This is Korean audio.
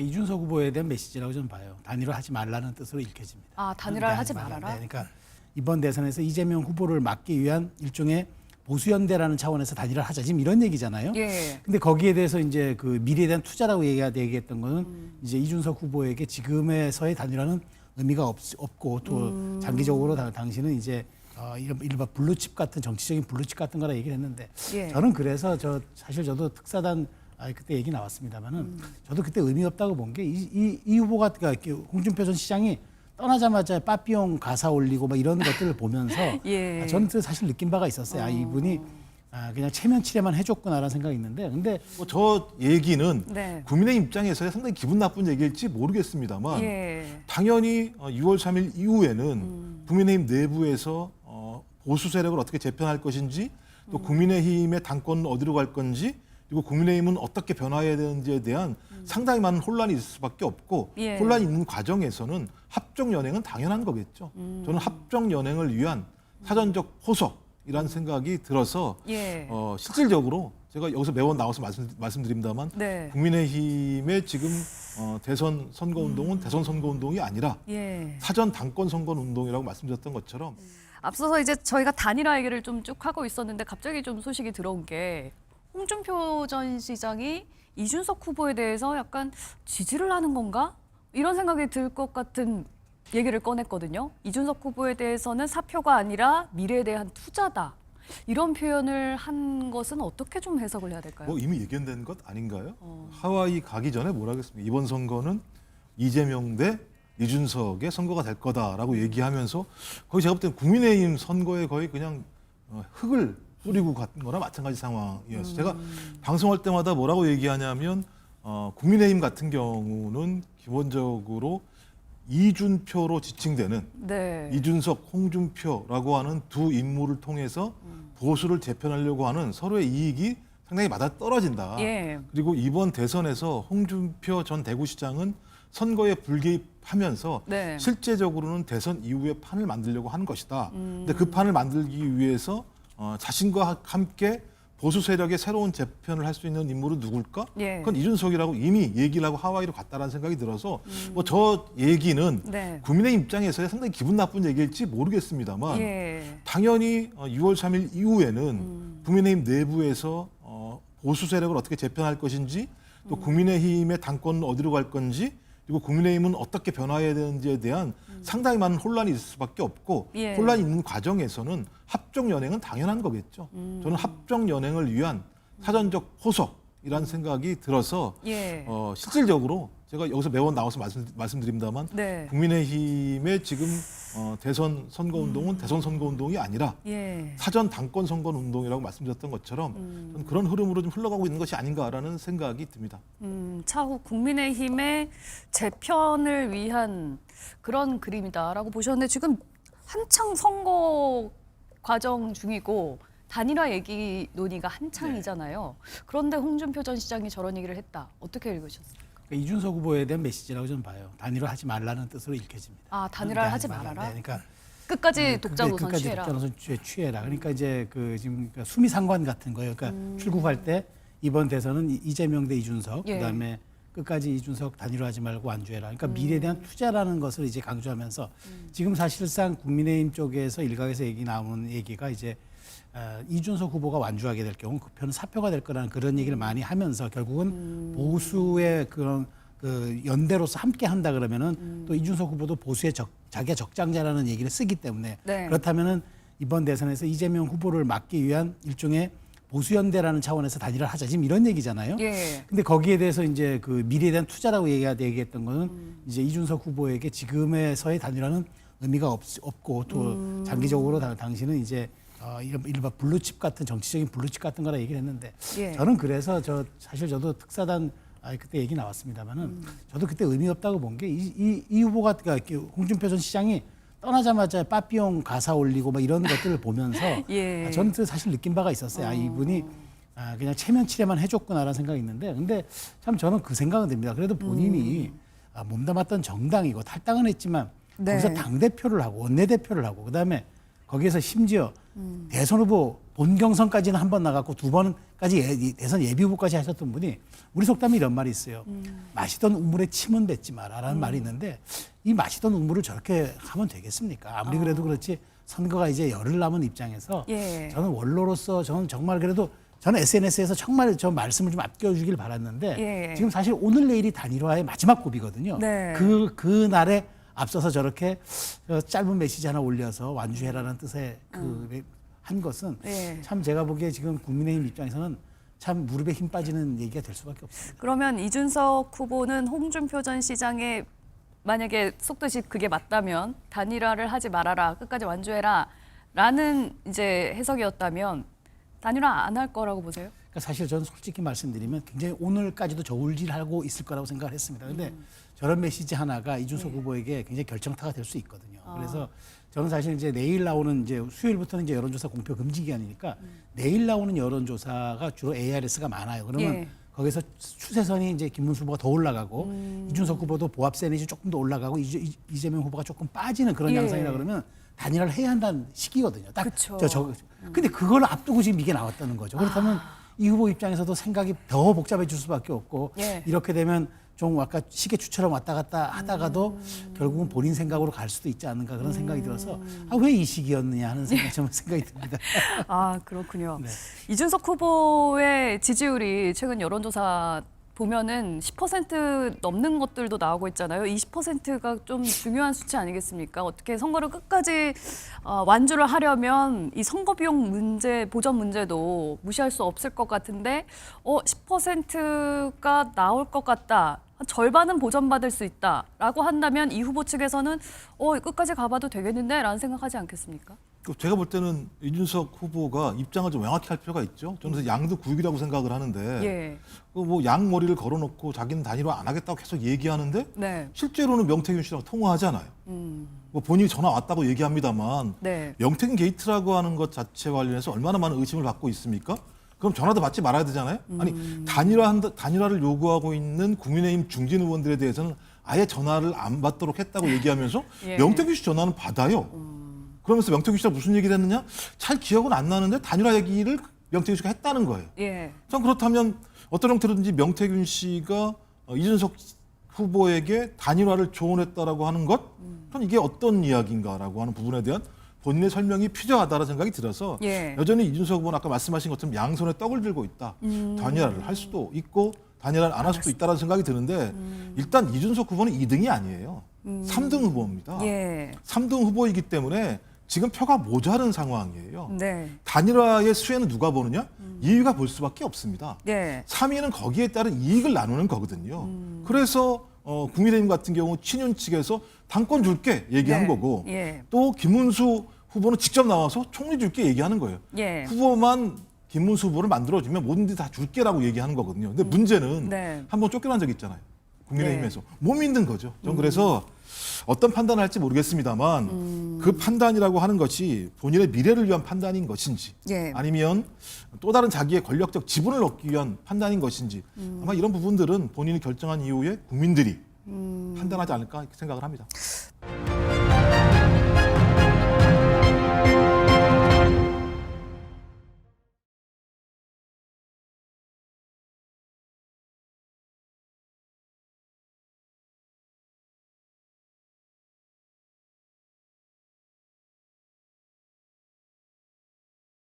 이준석 후보에 대한 메시지라고 저는 봐요. 단일화하지 말라는 뜻으로 읽혀집니다. 아, 단일화를 하지 말아라? 네, 그러니까 이번 대선에서 이재명 후보를 막기 위한 일종의 보수연대라는 차원에서 단일화를 하자. 지금 이런 얘기잖아요. 예. 근데 거기에 대해서 이제 그 미래에 대한 투자라고 얘기했던 거는 이제 이준석 후보에게 지금에서의 단일화는 의미가 없고 또 장기적으로 당신은 이제 이른바 블루칩 같은 정치적인 블루칩 같은 거라 얘기를 했는데 예. 저는 그래서 사실 저도 특사단 그때 얘기 나왔습니다만은 저도 그때 의미 없다고 본 게 이 후보가 그러니까 홍준표 전 시장이 떠나자마자 빠삐용 가사 올리고 막 이런 것들을 보면서 예. 저는 사실 느낀 바가 있었어요. 이분이 그냥 체면 칠해만 해줬구나라는 생각이 있는데 근데 저 얘기는 네. 국민의 입장에서 상당히 기분 나쁜 얘기일지 모르겠습니다만 예. 당연히 6월 3일 이후에는 국민의힘 내부에서 보수 세력을 어떻게 재편할 것인지 또 국민의힘의 당권은 어디로 갈 건지 그리고 국민의힘은 어떻게 변화해야 되는지에 대한 상당히 많은 혼란이 있을 수밖에 없고 예. 혼란이 있는 과정에서는 합종 연행은 당연한 거겠죠. 저는 합종 연행을 위한 사전적 호석이라는 생각이 들어서 예. 실질적으로 제가 여기서 매번 나와서 말씀드립니다만 네. 국민의힘의 지금 대선 선거운동은 대선 선거운동이 아니라 예. 사전 당권 선거운동이라고 말씀드렸던 것처럼 앞서서 이제 저희가 단일화 얘기를 좀 쭉 하고 있었는데 갑자기 좀 소식이 들어온 게 홍준표 전 시장이 이준석 후보에 대해서 약간 지지를 하는 건가? 이런 생각이 들 것 같은 얘기를 꺼냈거든요. 이준석 후보에 대해서는 사표가 아니라 미래에 대한 투자다. 이런 표현을 한 것은 어떻게 좀 해석을 해야 될까요? 뭐 이미 예견된 것 아닌가요? 하와이 가기 전에 뭐라 하겠습니까? 이번 선거는 이재명 대 이준석의 선거가 될 거다라고 얘기하면서 거의 제가 볼 때는 국민의힘 선거에 거의 그냥 흙을 뿌리고 간 거나 마찬가지 상황이었어요. 제가 방송할 때마다 뭐라고 얘기하냐면 국민의힘 같은 경우는 기본적으로 이준표로 지칭되는 네. 이준석, 홍준표라고 하는 두 인물을 통해서 보수를 재편하려고 하는 서로의 이익이 상당히 맞아떨어진다. 예. 그리고 이번 대선에서 홍준표 전 대구시장은 선거에 불개입하면서 네. 실제적으로는 대선 이후에 판을 만들려고 하는 것이다. 근데 그 판을 만들기 위해서 자신과 함께 보수 세력의 새로운 재편을 할 수 있는 인물은 누굴까? 예. 그건 이준석이라고 이미 얘기를 하고 하와이로 갔다라는 생각이 들어서 뭐 저 얘기는 네. 국민의힘 입장에서 상당히 기분 나쁜 얘기일지 모르겠습니다만 예. 당연히 6월 3일 이후에는 국민의힘 내부에서 보수 세력을 어떻게 재편할 것인지 또 국민의힘의 당권은 어디로 갈 건지 그리고 국민의힘은 어떻게 변화해야 되는지에 대한 상당히 많은 혼란이 있을 수밖에 없고 예. 혼란이 있는 과정에서는 합종 연행은 당연한 거겠죠. 저는 합종 연행을 위한 사전적 호석이라는 생각이 들어서 예. 실질적으로 제가 여기서 매번 나와서 말씀드립니다만 네. 국민의힘의 지금 대선 선거운동은 대선 선거운동이 아니라 예. 사전 당권 선거운동이라고 말씀드렸던 것처럼 저는 그런 흐름으로 좀 흘러가고 있는 것이 아닌가라는 생각이 듭니다. 차후 국민의힘의 재편을 위한 그런 그림이다라고 보셨는데 지금 한창 선거 과정 중이고 단일화 얘기 논의가 한창이잖아요. 그런데 홍준표 전 시장이 저런 얘기를 했다. 어떻게 읽으셨습니까? 이준석 후보에 대한 메시지라고 저는 봐요. 단일화하지 말라는 뜻으로 읽혀집니다. 아, 단일화를 하지 말아라? 네, 그러니까 끝까지 독자 노선 끝까지 취해라. 독자 노선 취해라. 그러니까 이제 지금 수미상관 같은 거예요. 그러니까 출국할 때 이번 대선은 이재명 대 이준석, 예. 그다음에 끝까지 이준석 단일화하지 말고 완주해라. 그러니까 미래에 대한 투자라는 것을 이제 강조하면서 지금 사실상 국민의힘 쪽에서 일각에서 나오는 얘기가 이제 이준석 후보가 완주하게 될 경우 그 표는 사표가 될 거라는 그런 얘기를 많이 하면서 결국은 보수의 그런 그 연대로서 함께 한다 그러면은 또 이준석 후보도 보수의 자기가 적장자라는 얘기를 쓰기 때문에 네. 그렇다면은 이번 대선에서 이재명 후보를 막기 위한 일종의 보수연대라는 차원에서 단일화를 하자. 지금 이런 얘기잖아요. 예. 근데 거기에 대해서 이제 그 미래에 대한 투자라고 얘기했던 거는 이제 이준석 후보에게 지금에서의 단일화는 의미가 없고 또 장기적으로 당신은 이제 이른바 블루칩 같은 정치적인 블루칩 같은 거라 얘기를 했는데 예. 저는 그래서 사실 저도 특사단 그때 얘기 나왔습니다만은 저도 그때 의미 없다고 본 게 이 후보가 그러니까 홍준표 전 시장이 떠나자마자 빠삐용 가사 올리고 막 이런 것들을 보면서 예. 저는 사실 느낀 바가 있었어요. 이분이 그냥 체면 칠해만 해줬구나라는 생각이 있는데 근데 참 저는 그 생각은 듭니다. 그래도 본인이 몸담았던 정당이고 탈당은 했지만 네. 거기서 당대표를 하고 원내대표를 하고 그다음에 거기에서 심지어 대선 후보 본경선까지는 한 번 나갔고 두 번까지 대선 예비 후보까지 하셨던 분이 우리 속담에 이런 말이 있어요. 마시던 우물에 침은 뱉지 마라라는 말이 있는데 이 마시던 우물을 저렇게 하면 되겠습니까? 아무리 그래도 그렇지 선거가 이제 열흘 남은 입장에서 예. 저는 원로로서 저는 정말 그래도 저는 SNS에서 정말 저 말씀을 좀 아껴주길 바랐는데 예. 지금 사실 오늘 내일이 단일화의 마지막 고비거든요. 네. 그 날에 앞서서 저렇게 짧은 메시지 하나 올려서 완주해라는 뜻의 한 것은 예. 참 제가 보기에 지금 국민의힘 입장에서는 참 무릎에 힘 빠지는 얘기가 될 수밖에 없습니다. 그러면 이준석 후보는 홍준표 전 시장의 만약에 속뜻이 그게 맞다면 단일화를 하지 말아라, 끝까지 완주해라 라는 이제 해석이었다면 단일화 안 할 거라고 보세요? 그러니까 사실 저는 솔직히 말씀드리면 굉장히 오늘까지도 저울질하고 있을 거라고 생각을 했습니다. 그런데 저런 메시지 하나가 이준석 후보에게 굉장히 결정타가 될 수 있거든요. 그래서 저는 사실 이제 내일 나오는 이제 수요일부터는 이제 여론조사 공표 금지 기간이니까 내일 나오는 여론조사가 주로 ARS가 많아요. 그러면 예. 거기서 추세선이 이제 김문수 후보가 더 올라가고 이준석 후보도 보합세 내지 조금 더 올라가고 이재명 후보가 조금 빠지는 그런 예. 양상이라 그러면 단일화를 해야 한다는 시기거든요. 딱 그쵸. 근데 그걸 앞두고 지금 이게 나왔다는 거죠. 그렇다면 이 후보 입장에서도 생각이 더 복잡해질 수밖에 없고 예. 이렇게 되면 좀 아까 시계추처럼 왔다 갔다 하다가도 결국은 본인 생각으로 갈 수도 있지 않는가 그런 생각이 들어서 왜 이 시기였느냐 하는 생각이 듭니다. 아, 그렇군요. 네. 이준석 후보의 지지율이 최근 여론조사 보면은 10% 넘는 것들도 나오고 있잖아요. 20%가 좀 중요한 수치 아니겠습니까? 어떻게 선거를 끝까지 완주를 하려면 이 선거 비용 문제, 보전 문제도 무시할 수 없을 것 같은데 10%가 나올 것 같다. 한 절반은 보전받을 수 있다라고 한다면 이 후보 측에서는 끝까지 가봐도 되겠는데 라는 생각하지 않겠습니까? 제가 볼 때는 이준석 후보가 입장을 좀 명확히 할 필요가 있죠. 저는 그래서 양도구육이라고 생각을 하는데 예. 뭐 양머리를 걸어놓고 자기는 단일화 안 하겠다고 계속 얘기하는데 네. 실제로는 명태균 씨랑 통화하잖아요. 뭐 본인이 전화 왔다고 얘기합니다만 네. 명태균 게이트라고 하는 것 자체 관련해서 얼마나 많은 의심을 받고 있습니까? 그럼 전화도 받지 말아야 되잖아요. 아니 단일화를 요구하고 있는 국민의힘 중진 의원들에 대해서는 아예 전화를 안 받도록 했다고 얘기하면서 예. 명태균 씨 전화는 받아요. 그러면서 명태균 씨가 무슨 얘기를 했느냐? 잘 기억은 안 나는데 단일화 얘기를 명태균 씨가 했다는 거예요. 예. 전 그렇다면 어떤 형태로든지 명태균 씨가 이준석 후보에게 단일화를 조언했다라고 하는 것, 전 이게 어떤 이야기인가라고 하는 부분에 대한 본인의 설명이 필요하다는 생각이 들어서 예. 여전히 이준석 후보는 아까 말씀하신 것처럼 양손에 떡을 들고 있다. 단일화를 할 수도 있고 단일화를 안 할 수도 있다는 생각이 드는데 일단 이준석 후보는 2등이 아니에요. 3등 후보입니다. 예. 3등 후보이기 때문에 지금 표가 모자른 상황이에요. 네. 단일화의 수혜는 누가 보느냐? 2위가 볼 수밖에 없습니다. 예. 3위는 거기에 따른 이익을 나누는 거거든요. 그래서 국민의힘 같은 경우 친윤 측에서 당권 줄게 얘기한 네. 거고 예. 또 김문수 후보는 직접 나와서 총리 줄게 얘기하는 거예요. 예. 후보만 김문수 후보를 만들어주면 뭐든지 다 줄게라고 얘기하는 거거든요. 근데 문제는 네. 한번 쫓겨난 적 있잖아요. 국민의힘에서. 못 믿는 거죠. 전 그래서 어떤 판단을 할지 모르겠습니다만 그 판단이라고 하는 것이 본인의 미래를 위한 판단인 것인지 예. 아니면 또 다른 자기의 권력적 지분을 얻기 위한 판단인 것인지 아마 이런 부분들은 본인이 결정한 이후에 국민들이 판단하지 않을까 생각을 합니다.